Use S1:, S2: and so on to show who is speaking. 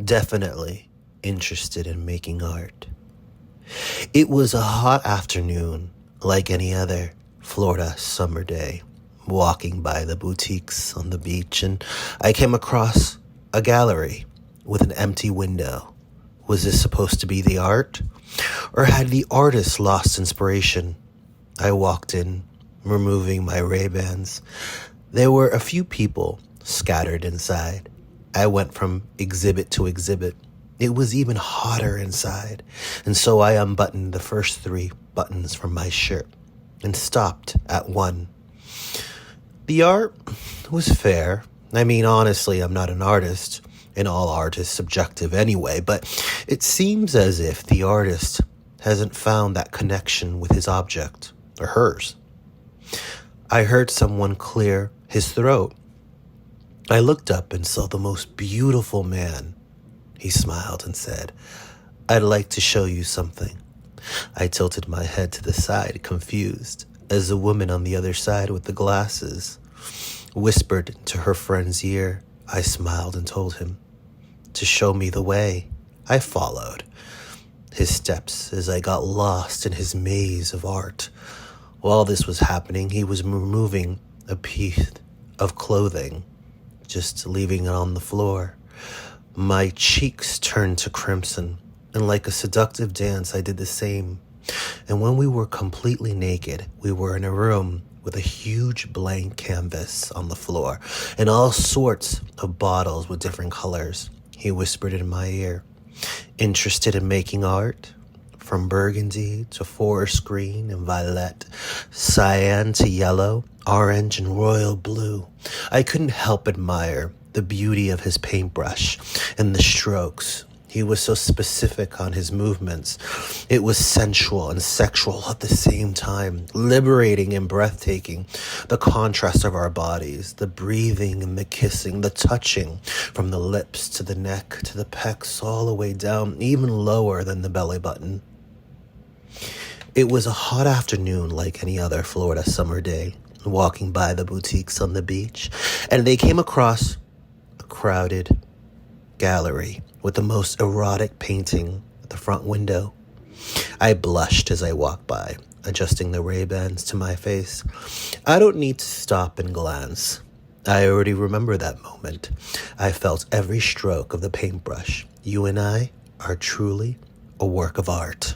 S1: definitely interested in making art. It was a hot afternoon, like any other Florida summer day, walking by the boutiques on the beach, and I came across a gallery with an empty window. Was this supposed to be the art? Or had the artist lost inspiration? I walked in, removing my Ray-Bans. There were a few people scattered inside. I went from exhibit to exhibit. It was even hotter inside, and so I unbuttoned the first 3 buttons from my shirt and stopped at one. The art was fair. I mean, honestly, I'm not an artist, and all art is subjective anyway, but it seems as if the artist hasn't found that connection with his object, or hers. I heard someone clear his throat. I looked up and saw the most beautiful man. He smiled and said, "I'd like to show you something." I tilted my head to the side, confused, as the woman on the other side with the glasses whispered into her friend's ear. I smiled and told him to show me the way. I followed his steps as I got lost in his maze of art. While this was happening, he was removing a piece of clothing, just leaving it on the floor. My cheeks turned to crimson, and like a seductive dance, I did the same. And when we were completely naked, we were in a room with a huge blank canvas on the floor and all sorts of bottles with different colors. He whispered in my ear, "Interested in making art? From burgundy to forest green and violet, cyan to yellow, orange and royal blue." I couldn't help admire the beauty of his paintbrush and the strokes. He was so specific on his movements. It was sensual and sexual at the same time, liberating and breathtaking. The contrast of our bodies, the breathing and the kissing, the touching from the lips to the neck to the pecs, all the way down, even lower than the belly button. It was a hot afternoon like any other Florida summer day, walking by the boutiques on the beach, and they came across a crowded gallery with the most erotic painting at the front window. I blushed as I walked by, adjusting the Ray-Bans to my face. I don't need to stop and glance. I already remember that moment. I felt every stroke of the paintbrush. You and I are truly a work of art.